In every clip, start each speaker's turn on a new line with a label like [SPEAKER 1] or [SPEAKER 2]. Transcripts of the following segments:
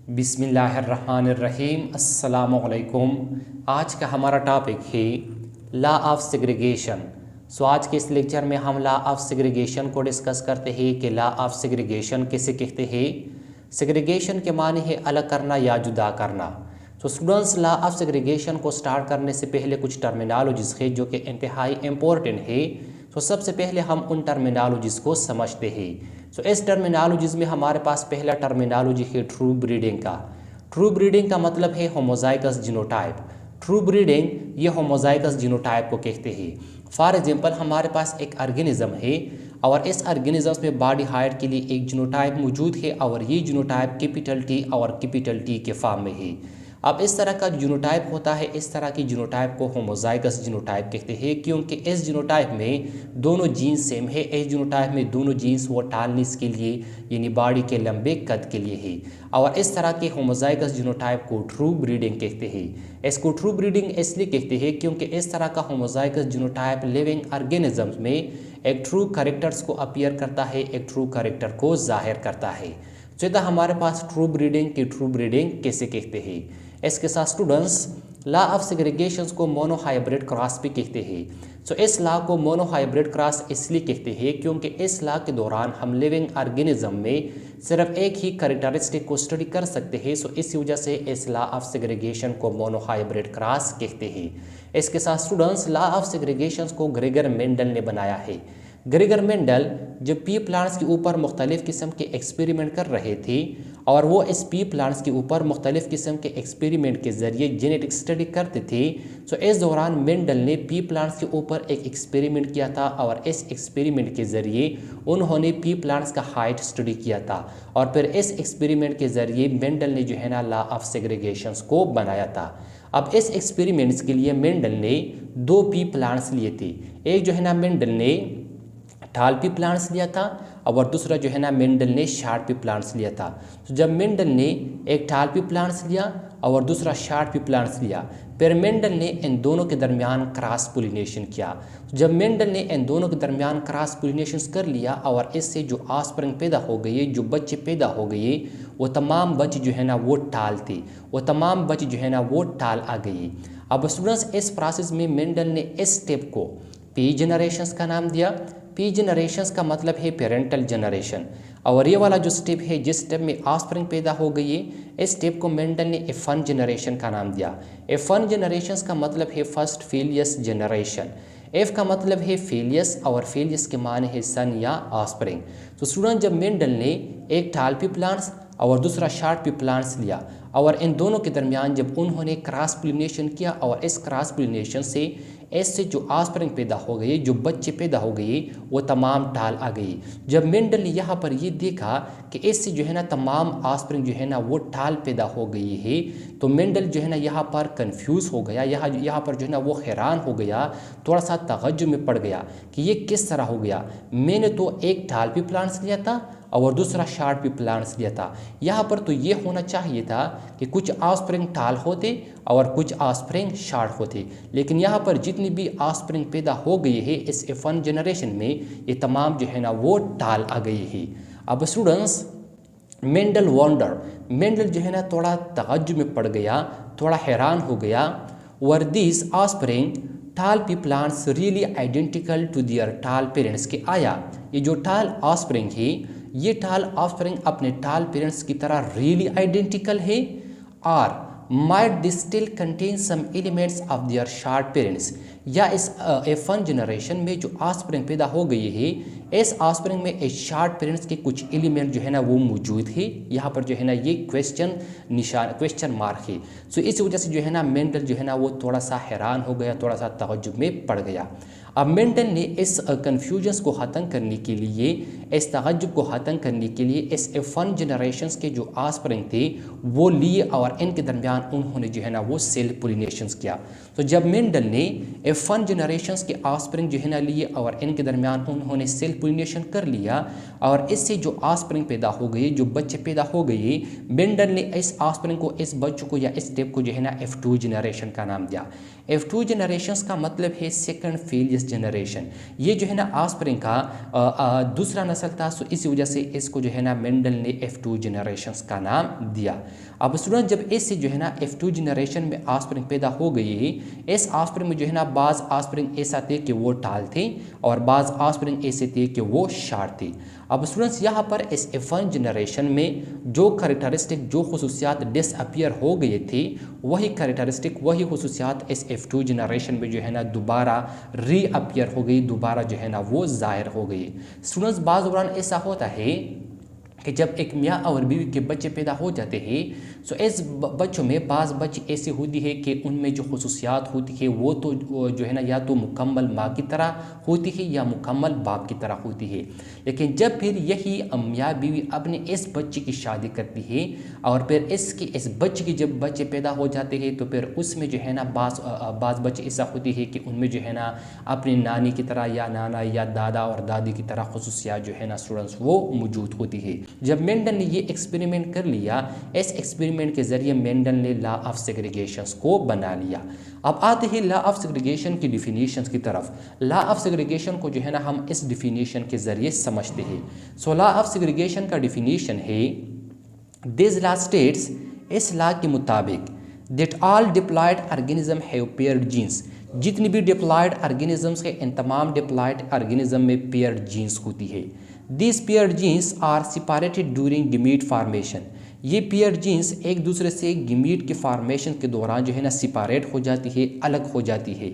[SPEAKER 1] बिस्मिल्लाहिर्रहमानिर्रहीम। अस्सलामुअलैकुम। आज का हमारा टॉपिक है लॉ ऑफ सेग्रीगेशन। आज के इस लेक्चर में हम लॉ ऑफ सेग्रीगेशन को डिस्कस करते हैं कि लॉ ऑफ सेग्रीगेशन किसे कहते हैं। सेग्रीगेशन के माने है अलग करना या जुदा करना। तो स्टूडेंट्स, लॉ ऑफ सेग्रीगेशन को स्टार्ट करने से पहले कुछ टर्मिनोलॉजीज़ है जो कि इंतहाई इम्पोर्टेंट है। तो सबसे पहले हम उन टर्मिनोलॉजीज़ को समझते हैं। तो इस टर्मिनोलॉजीज़ में हमारे पास पहला टर्मिनोलॉजी है ट्रू ब्रीडिंग का। ट्रू ब्रीडिंग का मतलब है होमोजाइगस जीनोटाइप। ट्रू ब्रीडिंग ये होमोजाइगस जीनोटाइप को कहते हैं। फॉर एग्जांपल, हमारे पास एक ऑर्गेनिज्म है और इस ऑर्गेनिज्म में बॉडी हाइट के लिए एक जीनोटाइप मौजूद है और ये जीनोटाइप कैपिटल टी और कैपिटल टी के फॉर्म में है। अब इस तरह का जीनोटाइप होता है, इस तरह की जीनोटाइप को होमोजाइगस जीनोटाइप कहते हैं, क्योंकि इस जीनोटाइप में दोनों जीन्स सेम है। इस जीनोटाइप में दोनों जीन्स वो टालनेस के लिए यानी बॉडी के लंबे कद के लिए है। और इस तरह के होमोजाइगस जीनोटाइप को ट्रू ब्रीडिंग कहते हैं। इसको ट्रू ब्रीडिंग इसलिए कहते हैं क्योंकि इस तरह का होमोजाइगस जीनोटाइप लिविंग ऑर्गेनिजम्स में एक ट्रू कैरेक्टर्स को अपीयर करता है, एक ट्रू कैरेक्टर को जाहिर करता है। तो हमारे पास ट्रू ब्रीडिंग की ट्रू ब्रीडिंग कैसे कहते हैं। इसके साथ स्टूडेंट्स, लॉ ऑफ सेग्रीगेशन को मोनोहाइब्रिड क्रॉस भी कहते हैं। तो इस लॉ को मोनोहाइब्रिड क्रॉस इसलिए कहते हैं क्योंकि इस लॉ के दौरान हम लिविंग ऑर्गेनिज्म में सिर्फ एक ही कैरेक्टरिस्टिक को स्टडी कर सकते हैं। सो इस वजह से इस लॉ ऑफ सेग्रीगेशन को मोनोहाइब्रिड क्रॉस कहते हैं। इसके साथ स्टूडेंट्स, लॉ ऑफ सेग्रीगेशन को ग्रेगर मेंडल ने बनाया है। ग्रेगर मेंडल जब पी प्लांट्स के ऊपर मुख्तलिफ़ किस्म के एक्सपेरिमेंट कर रहे थे और वो इस पी प्लांट्स के ऊपर मुख्तलिफ़ किस्म के एक्सपेरिमेंट के ज़रिए जेनेटिक स्टडी करते थे। तो इस दौरान मेंडल ने पी प्लांट्स के ऊपर एक एक्सपेरिमेंट किया था और इस एक्सपेरिमेंट के ज़रिए उन्होंने पी प्लांट्स का हाइट स्टडी किया था और फिर इस एक्सपेरिमेंट के ज़रिए मेंडल ने जो है ना लॉ ऑफ सेग्रीगेशन को बनाया था। अब इस एक्सपेरिमेंट्स के लिए मेंडल ने 2 पी प्लांट्स लिए थे। एक जो है ना मेंडल ने टाल पी प्लांट्स लिया था और दूसरा जो है ना मेंडल ने शार्ट पी प्लांट्स लिया था। तो जब मेंडल ने एक टाल पी प्लांट्स लिया और दूसरा शार्ट पी प्लांट्स लिया, फिर मेंडल ने इन दोनों के दरमियान क्रॉस पोलिनेशन किया। जब मेंडल ने इन दोनों के दरमियान क्रॉस पोलिनेशन कर लिया और इससे जो ऑफस्प्रिंग पैदा हो गई, जो बच्चे पैदा हो गए, वो तमाम बच्चे जो है ना वो टाल थे, वो तमाम बच्चे जो है ना वो टाल आ गई। अब स्टूडेंट्स, इस प्रोसेस में मेंडल ने इस स्टेप को पी जनरेशंस का नाम दिया। पी जनरेशंस का मतलब है पेरेंटल जनरेशन। और ये वाला जो स्टेप है, जिस स्टेप में ऑफस्प्रिंग पैदा हो गई है, इस स्टेप को मेंडल ने F1 जनरेशन का नाम दिया। F1 जनरेशंस का मतलब है फर्स्ट फेलियस जनरेशन। F का मतलब है फेलियस और फेलियस के माने है सन या ऑफस्प्रिंग। तो स्टूडेंट, जब मेंडल ने एक टाल पी प्लांट्स और दूसरा शार्ट पी प्लांट्स लिया और इन दोनों के दरमियान जब उन्होंने क्रॉस पोलिनेशन किया और इस क्रॉस पोलिनेशन से इससे जो ऑफस्प्रिंग पैदा हो गए, जो बच्चे पैदा हो गए, वो तमाम टाल आ गई। जब मेंडल ने यहाँ पर ये देखा कि इससे जो है ना तमाम ऑफस्प्रिंग जो है ना वो टाल पैदा हो गई है, तो मेंडल जो है ना यहाँ पर कंफ्यूज हो गया, यहाँ पर जो है ना वो हैरान हो गया, थोड़ा सा तगज्जुब में पड़ गया कि ये किस तरह हो गया। मैंने तो एक टाल पी प्लांट्स लिया था और दूसरा शार्ट पी प्लांट्स लिया था। यहाँ पर तो ये होना चाहिए था कि कुछ ऑफस्प्रिंग टाल होते और कुछ ऑफस्प्रिंग शार्ट होते, लेकिन यहाँ पर जितनी भी ऑफस्प्रिंग पैदा हो गई है इस F1 जनरेशन में, ये तमाम जो है ना वो टाल आ गई है। अब स्टूडेंट्स, मेंडल जो है ना थोड़ा तगज्जुब में पड़ गया, थोड़ा हैरान हो गया। Were this offspring tall pea plants really identical to their tall parents के आया, ये जो टाल ऑफस्प्रिंग है, ये टाल ऑफस्प्रिंग अपने टाल पेरेंट्स की तरह रियली आइडेंटिकल है और might they still contain some elements of their short parents, या इस F1 जनरेशन में जो ऑफस्प्रिंग पैदा हो गई है, इस ऑफस्प्रिंग में इस शार्ट पेरेंट्स के कुछ एलिमेंट जो है ना वो मौजूद है। यहाँ पर जो है ना ये क्वेश्चन मार्क है। सो इस वजह से जो है ना मेंडल जो है ना वो थोड़ा सा हैरान हो गया, थोड़ा सा तवज्जुह में पड़ गया। अब मेंडल ने इस कन्फ्यूजन्स को ख़त्म करने के लिए, इस तवज्जुह को ख़त्म करने के लिए इस F1 जनरेशन्स के जो ऑफस्प्रिंग थे वो लिए और इनके दरमियान उन्होंने जो है ना वो सेल पोलिनेशंस किया। तो जब मेंडल ने F1 जनरेशन्स के ऑफस्प्रिंग जो है ना लिए और इनके दरमियान उन्होंने सेल पोलिनेशन कर लिया और इससे जो ऑफस्प्रिंग पैदा हो गई, जो बच्चे पैदा हो गए, मेंडल ने इस ऑफस्प्रिंग को, इस बच्चों को या इस स्टेप को जो है ना F2 जनरेशन का नाम दिया। F2 जनरेशन्स का मतलब है सेकंड फेलियस एस जनरेशन, ये जो है ना ऑफस्प्रिंग का दूसरा नस्ल था। सो इसी वजह से इसको जो है ना मेंडल ने F2 जनरेशंस का नाम दिया। अब स्टूडेंट जब इससे जो है ना F2 जनरेशन में ऑफस्प्रिंग पैदा हो गई, इस ऑफस्प्रिंग में जो है ना बाज़ ऑफस्प्रिंग ऐसा थे कि वो टाल थे और बाज़ ऑफस्प्रिंग ऐसे थे कि वो शार्ट थे। अब स्टूडेंट्स यहाँ पर इस F1 जनरेशन में जो करेक्टरिस्टिक जो खसूसियात डिसअपियर हो गए थे, वही करेक्टरिस्टिक वही खसूसियात इस F2 जनरेशन में जो है ना दोबारा रीअपियर हो गई, दोबारा जो है ना वो ज़ाहिर हो गई। स्टूडेंट्स बाज़ दौरान ऐसा होता है कि जब एक मियाँ और बीवी के बच्चे पैदा हो जाते हैं, सो इस बच्चों में बाज़ बच्चे ऐसे होती है कि उनमें जो खसूसियात होती है वो तो जो है ना या तो मुकम्मल माँ की तरह होती है या मुकम्मल बाप की तरह होती है। लेकिन जब फिर यही मियाँ बीवी अपने इस बच्चे की शादी करती है और फिर इस बच्चे की जब बच्चे पैदा हो जाते हैं, तो फिर उसमें जो है ना बाज़ बच्चे ऐसा होती है कि उनमें जो है ना अपनी नानी की तरह या नाना या दादा और दादी की तरह खसूसियात जो है ना स्टूडेंट्स वो मौजूद होती है। जब मेंडल ने ये एक्सपेरिमेंट कर लिया, इस एक्सपेरिमेंट के ज़रिए मेंडल ने लॉ ऑफ सेग्रीगेशन को बना लिया। अब आते हैं लॉ ऑफ सेग्रीगेशन की डिफिनीशन की तरफ। लॉ ऑफ सेग्रीगेशन को जो है ना हम इस डिफिनीशन के ज़रिए समझते हैं। सो लॉ ऑफ सेग्रीगेशन का डिफिनीशन है, दिस लॉ स्टेट्स, इस लॉ के मुताबिक, that all diploid organism have paired genes, जितनी भी डिप्लॉयड ऑर्गेनिजम्स है इन तमाम डिप्लॉयड ऑर्गेनिज्म में पेयर्ड जीन्स होती है। These paired genes are separated during gamete formation. ये पेयर जीन्स एक दूसरे से गमीट के फार्मेशन के दौरान जो है ना सेपरेट हो जाती है, अलग हो जाती है।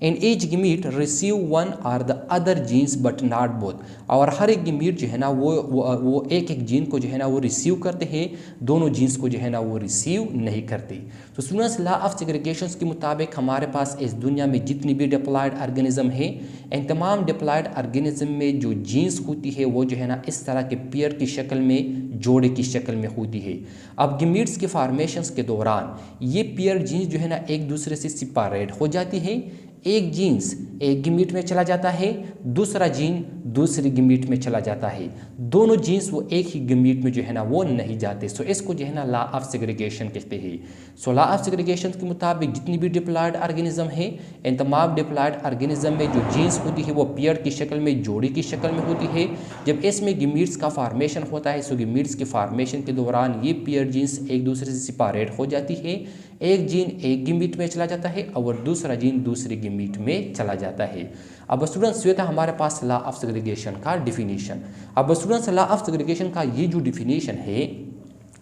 [SPEAKER 1] In each gamete receive one or the other genes but not both, और हर एक गमीट जो है ना वो एक एक जीन को जो है ना वो रिसीव करते हैं, दोनों जीन्स को जो है ना वो रिसीव नहीं करते। तो स्टूडेंट्स लॉ ऑफ सेग्रीगेशन के मुताबिक हमारे पास इस दुनिया में जितनी भी डिप्लॉयड ऑर्गेनिज्म है, इन तमाम डिप्लॉयड ऑर्गेनिज्म में जो जीन्स होती है वो जो है ना इस तरह के पेयर की शक्ल में, जोड़े की शक्ल में होती है। अब गमीट्स के फार्मेशंस के दौरान ये पेयर जीन्स जो है ना एक दूसरे से सेपरेट हो जाती है। एक जीन्स एक गमीट में चला जाता है, दूसरा जीन दूसरी गमीट में चला जाता है। दोनों जीन्स वो एक ही गमीट में जो है ना वो नहीं जाते। सो इसको जो है ना लॉ ऑफ सेग्रीगेशन कहते हैं। सो लॉ ऑफ सेग्रीगेशन के मुताबिक जितनी भी डिप्लॉयड ऑर्गेनिज्म है, इन तमाम डिप्लॉयड ऑर्गेनिज्म में जो जीन्स होती है वो पेयर की शक्ल में, जोड़ी की शक्ल में होती है। जब इसमें गमीट्स का फार्मेशन होता है, सो गमीट्स के फार्मेशन के दौरान ये पेयर जीन्स एक दूसरे से सेपरेट हो जाती है। एक जीन एक गमीट में चला जाता है और दूसरा जीन दूसरी गमीट में चला जाता है। अब स्टूडेंट्स ये था हमारे पास लॉ ऑफ सेग्रीगेशन का डिफिनीशन। अब स्टूडेंट्स लॉ ऑफ सेग्रीगेशन का ये जो डिफिनीशन है,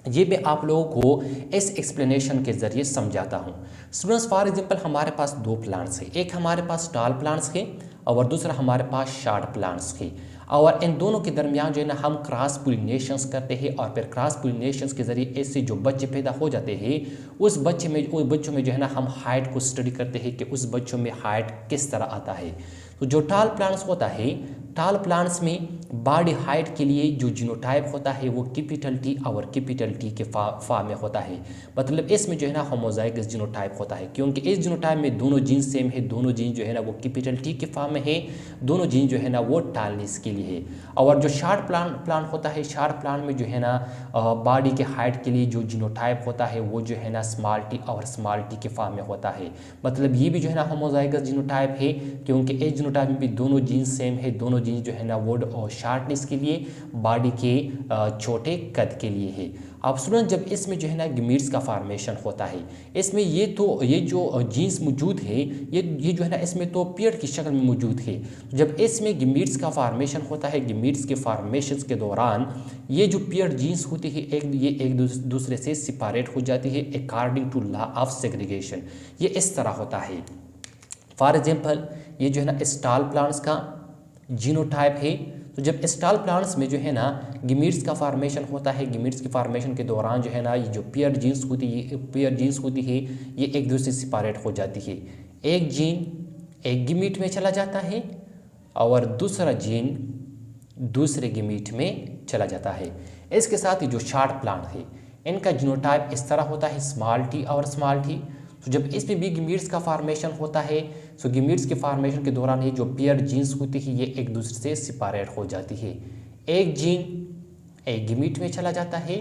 [SPEAKER 1] ये मैं आप लोगों को इस एक्सप्लेनेशन के ज़रिए समझाता हूँ। स्टूडेंट्स फॉर एग्जांपल हमारे पास दो प्लांट्स हैं, एक हमारे पास टॉल प्लांट्स है और दूसरा हमारे पास शॉर्ट प्लांट्स है, और इन दोनों के दरमियान जो है ना हम क्रॉस पोलिनेशंस करते हैं और फिर क्रॉस पोलिनेशंस के ज़रिए ऐसे जो बच्चे पैदा हो जाते हैं उस बच्चों में जो है ना हम हाइट को स्टडी करते हैं कि उस बच्चों में हाइट किस तरह आता है। तो जो टॉल प्लांट्स होता है, टॉल प्लांट्स में बॉडी हाइट के लिए जो जीनोटाइप होता है वो कैपिटल टी और कैपिटल टी के फॉर्म में होता है। मतलब इसमें जो है ना होमोजाइगस जीनोटाइप होता है, क्योंकि इस जीनोटाइप में दोनों जीन सेम है, दोनों जीन जो है ना वो कैपिटल टी के फॉर्म में है, दोनों जीन जो है ना वो टालनेस के लिए है। और जो शॉर्ट प्लांट होता है, शॉर्ट प्लांट में जो है ना बॉडी के हाइट के लिए जो जीनोटाइप होता है वो जो है ना स्मॉल टी और स्मॉल टी के फॉर्म में होता है। मतलब ये भी जो है ना होमोजाइगस जीनोटाइप है, क्योंकि इस जीनोटाइप में भी दोनों जीन सेम है, दोनों जीन जो है ना वो शार्टनेस के लिए, बॉडी के छोटे कद के लिए है। अब स्टूडेंट जब इसमें जो है ना गमीट्स का फार्मेशन होता है, इसमें ये जो जीन्स मौजूद है ये जो है ना इसमें तो पेयर की शक्ल में मौजूद है। जब इसमें गमीट्स का फार्मेशन होता है, गमीट्स के फार्मेशन के दौरान ये जो पेयर जीन्स होती है ये एक दूसरे से सेपरेट हो जाती है according to law of segregation. ये इस तरह होता है। फॉर एग्जांपल ये जो है ना स्टॉल प्लांट्स का जीनोटाइप है। तो जब स्टॉल प्लांट्स में जो है ना गमीट्स का फार्मेशन होता है, गमीट्स के फार्मेशन के दौरान जो है ना ये जो पेयर जीन्स होती है ये एक दूसरे से सेपरेट हो जाती है। एक जीन एक गमीट में चला जाता है और दूसरा जीन दूसरे गमीट में चला जाता है। इसके साथ ही जो शॉर्ट प्लांट है इनका जीनोटाइप इस तरह होता है, स्मॉल टी और स्मॉल टी। तो जब इसमें भी गमीट्स का फार्मेशन होता है, सो गमीट्स के फार्मेशन के दौरान ये जो पेयर जीन्स होती है ये एक दूसरे से सेपरेट हो जाती है। एक जीन एक गमीट में चला जाता है,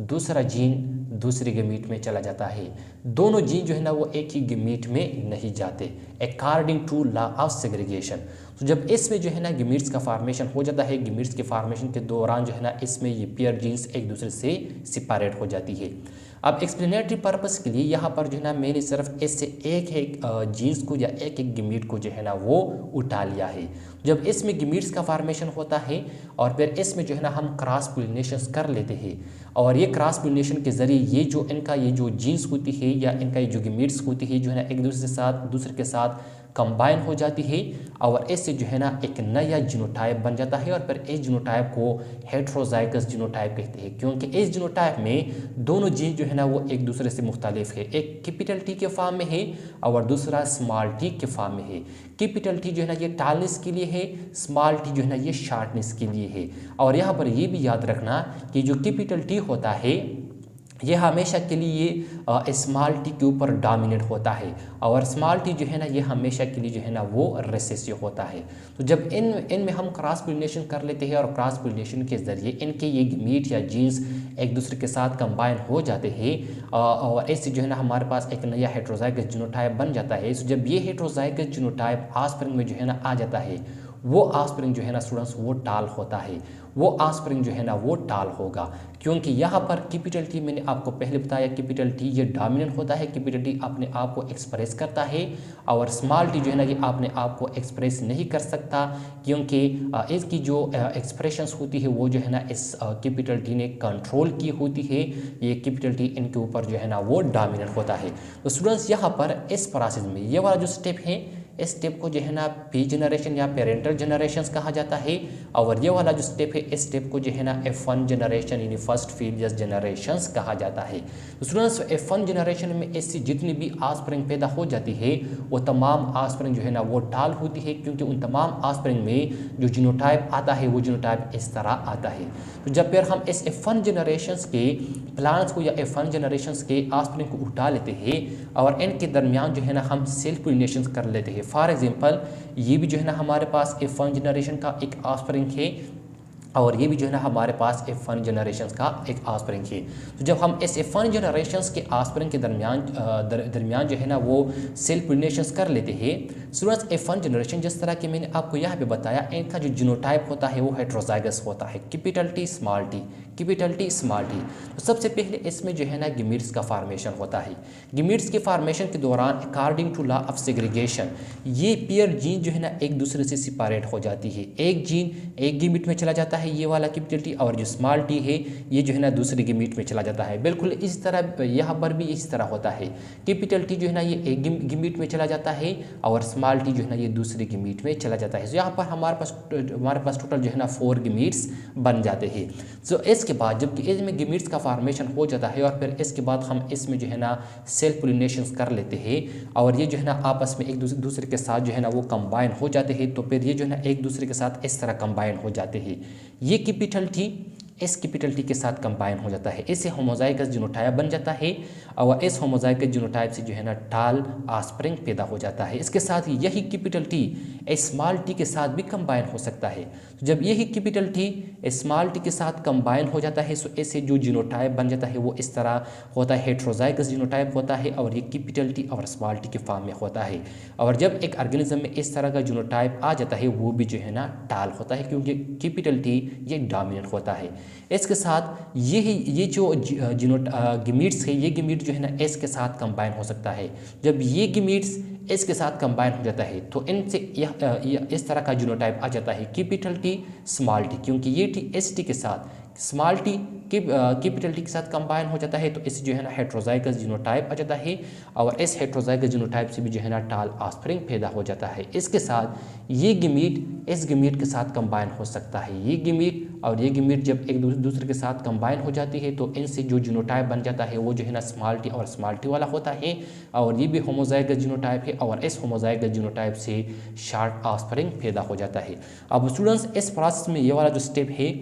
[SPEAKER 1] दूसरा जीन दूसरे गमीट में चला जाता है। दोनों जीन जो है ना वो एक ही गमीट में नहीं जाते, according to law of segregation. तो जब इसमें जो है ना गीमीट्स का फॉर्मेशन हो जाता है, गीमीट्स के फॉर्मेशन के दौरान जो है ना इसमें ये पेयर जीन्स एक दूसरे से सेपरेट हो जाती है। अब एक्सप्लेनेटरी पर्पस के लिए यहाँ पर जो है ना मैंने सिर्फ इससे एक जीन्स को या एक गीमीट को जो है ना वो उठा लिया है। जब इसमें गीमीट्स का फॉर्मेशन होता है और फिर इसमें जो है ना हम क्रॉस पोलिनेशन कर लेते हैं, और ये क्रॉस पोलिनेशन के ज़रिए ये जो जीन्स होती है या इनका ये जो गीमीट्स होती है जो है ना एक दूसरे के साथ कंबाइन हो जाती है, और इससे जो है ना एक नया जीनोटाइप बन जाता है। और फिर इस जीनोटाइप को हेट्रोजाइगस जीनोटाइप कहते हैं, क्योंकि इस जीनोटाइप में दोनों जीन जो है ना वो एक दूसरे से मुख्तलिफ है। एक कैपिटल टी के फॉर्म में है और दूसरा स्मॉल टी के फॉर्म में है। कैपिटल टी जो है ना ये टॉलनेस के लिए है, स्मॉल टी जो है ना ये शार्टनेस के लिए है। और यहाँ पर ये भी याद रखना कि जो कैपिटल टी होता है ये हमेशा के लिए स्मॉल टी के ऊपर डोमिनेट होता है, और स्मॉल टी जो है ना ये हमेशा के लिए जो है ना वो रिसेसिव होता है। तो जब इनमें हम क्रॉस पोलिनेशन कर लेते हैं और क्रॉस पोलिनेशन के ज़रिए इनके ये गीमीट या जीन्स एक दूसरे के साथ कंबाइन हो जाते हैं, और इससे जो है ना हमारे पास एक नया हेट्रोजाइगस जीनोटाइप बन जाता है। तो जब ये हेट्रोजाइगस जीनोटाइप ऑफस्प्रिंग में जो है ना आ जाता है, वो ऑफस्प्रिंग जो है ना स्टूडेंट्स वो टाल होता है, वो ऑफस्प्रिंग जो है ना वो टाल होगा, क्योंकि यहाँ पर कैपिटल टी मैंने आपको पहले बताया कैपिटल टी ये डोमिनेंट होता है, कैपिटल टी अपने आप को एक्सप्रेस करता है, और स्मॉल टी जो है ना ये अपने आप को एक्सप्रेस नहीं कर सकता, क्योंकि इसकी जो एक्सप्रेशंस होती है वो जो है ना इस कैपिटल टी ने कंट्रोल की होती है। ये कैपिटल टी इनके ऊपर जो है ना वो डोमिनेंट होता है। तो स्टूडेंट्स यहाँ पर इस प्रोसेस में ये वाला जो स्टेप है, इस स्टेप को जो है ना पी जनरेशन या पेरेंटल जनरेशंस कहा जाता है, और ये वाला जो स्टेप है इस स्टेप को जो है ना F1 जनरेशन यानी फर्स्ट फीलियस जनरेशंस कहा जाता है। तो स्टूडेंट्स F1 जनरेशन में इससे जितनी भी ऑफस्प्रिंग पैदा हो जाती है वो तमाम ऑफस्प्रिंग जो है ना वो टाल होती है, क्योंकि उन तमाम ऑफस्प्रिंग में जो जीनोटाइप आता है वो जीनोटाइप इस तरह आता है। तो जब फिर हम इस F1 जनरेशंस के प्लांट्स को या F1 जनरेशंस के ऑफस्प्रिंग को उठा लेते हैं और इनके दरमियान जो है ना हम सेल्फ पोलिनेशन कर लेते हैं। फॉर एग्जांपल ये भी जो है ना हमारे पास F1 जनरेशन का एक ऑफस्प्रिंग है, और ये भी जो है ना हमारे पास F1 जनरेशंस का एक ऑफस्प्रिंग है। तो जब हम इस F1 जनरेशंस के ऑफस्प्रिंग के दरमियान जो है ना वो सेल्फ पोलिनेशंस कर लेते हैं। स्टूडेंट्स F1 जनरेशन जिस तरह कि मैंने आपको यहाँ पे बताया, इनका जो जीनोटाइप होता है वो हेट्रोजाइगस होता है, capital T small T, capital T small T. तो सबसे पहले इसमें जो है ना गीमीट्स का फॉर्मेशन होता है। गीमीट्स के फॉर्मेशन के दौरान according to law of segregation ये पेयर जीन जो है ना एक दूसरे से सेपरेट हो जाती है। एक जीन एक गीमीट में चला जाता है, ये वाला कैपिटल टी, और जो स्मॉल टी है ये जो है ना दूसरे गीमीट में चला जाता है। बिल्कुल इस तरह यहाँ पर भी इस तरह होता है, कैपिटल टी जो है ना ये एक गीमीट में चला जाता है और स्मॉल टी जो है ना ये दूसरे गीमीट में चला जाता है। तो यहाँ पर हमारे पास टोटल जो है ना 4 गीमीट्स बन जाते हैं। तो इसके बाद जब इसमें गीमीट्स का फॉर्मेशन हो जाता है और फिर इसके बाद हम इसमें जो है ना सेल्फ पोलिनेशन कर लेते हैं, और ये जो है ना आपस में एक दूसरे के साथ जो है ना वो कंबाइन हो जाते हैं। तो फिर ये जो है ना एक दूसरे के साथ इस तरह कंबाइन हो जाते हैं। ये कैपिटल टी इस कैपिटल टी के साथ कंबाइन हो जाता है, इससे होमोजाइगस जीनोटाइप बन जाता है, और इस होमोजाइगस जीनोटाइप से जो है ना टाल ऑफस्प्रिंग पैदा हो जाता है। इसके साथ ही यही कैपिटल टी स्मॉल टी के साथ भी कंबाइन हो सकता है। तो जब यही कैपिटल टी स्मॉल टी के साथ कंबाइन हो जाता है तो इससे जो जीनोटाइप बन जाता है वो इस तरह होता है, हेट्रोजाइगस जीनोटाइप होता है, और ये कैपिटल टी और स्मॉल टी के फॉर्म में होता है। और जब एक ऑर्गेनिज्म में इस तरह का जीनोटाइप आ जाता है वो भी जो है ना टाल होता है, क्योंकि कैपिटल टी ये डोमिनेंट होता है। इसके साथ ये जो गीमीट्स है ये गीमीट जो है ना इसके साथ कंबाइन हो सकता है। जब ये गीमीट्स इसके साथ कंबाइन हो जाता है तो इनसे इस तरह का जीनोटाइप आ जाता है कैपिटल टी स्मॉल टी, क्योंकि ये टी एस टी के साथ स्मॉल टी कैपिटल टी के साथ कंबाइन हो जाता है, तो इससे जो है ना हेट्रोजाइगस जीनोटाइप आ जाता है, और इस हेट्रोजाइगस जीनोटाइप से भी जो है ना टाल ऑफस्प्रिंग पैदा हो जाता है। इसके साथ ये गीमीट इस गीमीट के साथ कंबाइन हो सकता है। ये गीमीट और ये गीमीट जब एक दूसरे के साथ कंबाइन हो जाती है तो इनसे जो जीनोटाइप बन जाता है वो जो है ना स्मॉल टी और स्मॉल टी वाला होता है, और ये भी होमोजाइगस जीनोटाइप है, और इस होमोजाइगस जीनोटाइप से शार्ट ऑफस्प्रिंग पैदा हो जाता है। अब स्टूडेंट्स इस प्रोसेस में ये वाला जो स्टेप है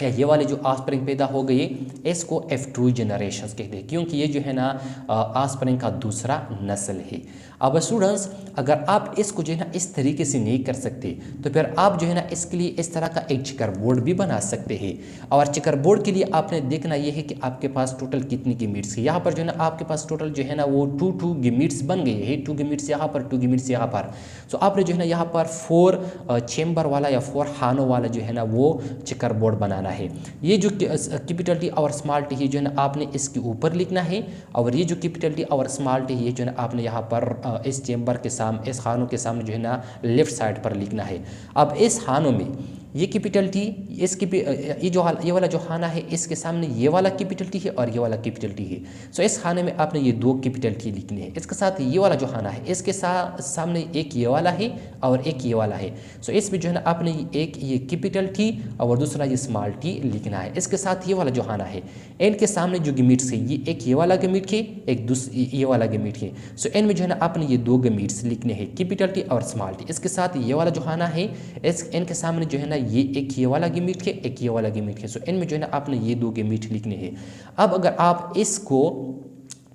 [SPEAKER 1] या ये वाले जो ऑफस्प्रिंग पैदा हो गए इसको F2 जनरेशंस कहते हैं, क्योंकि ये जो है ना ऑफस्प्रिंग का दूसरा नस्ल है। अब स्टूडेंट्स अगर आप इसको जो है ना इस तरीके से नहीं कर सकते तो फिर आप जो है ना इसके लिए इस तरह का एक चेकर बोर्ड भी बना सकते हैं। और चेकर बोर्ड के लिए आपने देखना ये है कि आपके पास टोटल कितनी गिमिट्स है। यहाँ पर जो है ना आपके पास टोटल जो है ना वो 2 गिमिट्स बन गए हैं, 2 गिमिट्स यहाँ पर, 2 गिमिट्स यहाँ पर। सो आपने जो है ना यहाँ पर 4 चेम्बर वाला या 4 हानों वाला जो है ना वो चेकर बोर्ड बनाना है। ये जो कैपिटल टी और स्मॉल टी है जो है ना आपने इसके ऊपर लिखना है, और ये जो कैपिटल टी और स्मॉल टी है जो है ना आपने यहाँ पर इस चेम्बर के सामने, इस खानों के सामने जो है ना लेफ्ट साइड पर लिखना है। अब इस खानों में ये कैपिटल टी, ये वाला जो खाना है इसके सामने ये वाला कैपिटल टी है और ये वाला कैपिटल टी है। सो इस खाने में आपने ये 2 कैपिटल टी लिखने हैं। इसके साथ ये वाला जो खाना है इसके सामने एक ये वाला है और एक ये वाला है। सो इसमें जो है ना आपने एक ये कैपिटल टी और दूसरा ये स्मॉल टी लिखना है। इसके साथ ये वाला जो खाना है इनके सामने जो गिमिट्स है ये एक ये वाला गिमिट है, एक ये वाला गिमिट है। सो इनमें जो है ना आपने ये 2 गिमिट्स लिखने हैं, कैपिटल टी और स्मॉल टी। इसके साथ ये वाला जो खाना है इनके सामने जो है ना ये एक ये वाला गिमिट है, एक ये वाला गिमिट है। सो इनमें जो है ना आपने ये 2 गिमिट लिखने हैं। अब अगर आप इसको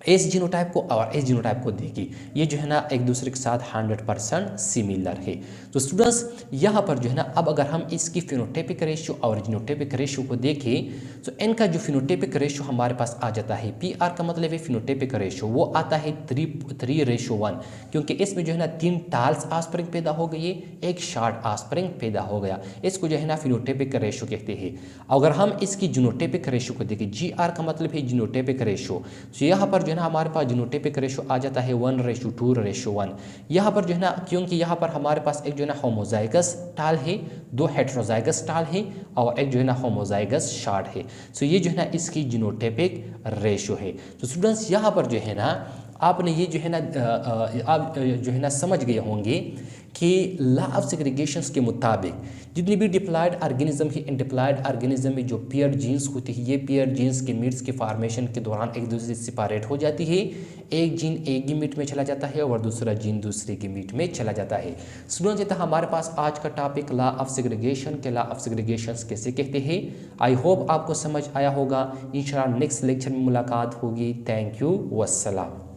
[SPEAKER 1] इस जीनोटाइप को और इस जीनोटाइप को देखिए, ये जो है ना एक दूसरे के साथ 100% सिमिलर है। तो स्टूडेंट्स यहाँ पर जो है ना अब अगर हम इसकी फिनोटाइपिक रेशियो और जीनोटाइपिक रेशियो को देखें तो इनका जो फिनोटाइपिक रेशियो हमारे पास आ जाता है, PR का मतलब है फिनोटाइपिक रेशियो, वो आता है 3:1, क्योंकि इसमें जो है ना 3 टाल्स ऑफस्प्रिंग पैदा हो गई, एक शॉर्ट ऑफस्प्रिंग पैदा हो गया। इसको जो है ना फिनोटाइपिक रेशियो कहते हैं। अगर हम इसकी जीनोटाइपिक रेशियो को देखें, GR का मतलब है जीनोटाइपिक रेशियो, तो यहाँ पर जो है ना हमारे पास जीनोटाइपिक रेशियो आ जाता है 1:2:1। यहाँ पर जो है ना क्योंकि यहाँ पर हमारे पास एक जो है ना होमोजाइगस टाल है, 2 हेटेरोजाइगस टाल है और एक जो है ना होमोजाइगस शॉर्ट है। सो ये जो है ना इसकी जीनोटाइपिक रेशियो है। तो स्टूडेंट्स यहाँ पर जो है ना आपने ये जो है ना आप जो है ना समझ गए होंगे कि लॉ ऑफ सेग्रीगेशन के मुताबिक जितनी भी डिप्लॉयड ऑर्गेनिज्म है, इन डिप्लॉयड ऑर्गेनिज्म में जो पेयर जीन्स होती है, ये पेयर जीन्स के मीट्स के फॉर्मेशन के दौरान एक दूसरे से सेपरेट हो जाती है। एक जीन एक गिमिट में चला जाता है और दूसरा जीन दूसरे गिमिट में चला जाता है। स्टूडेंट्स, ये था हमारे पास आज का टॉपिक लॉ ऑफ सेग्रीगेशन के लॉ ऑफ सेग्रीगेशन कैसे कहते हैं। आई होप आपको समझ आया होगा। इंशाल्लाह नेक्स्ट लेक्चर में मुलाकात होगी। Thank you, वस्सलाम।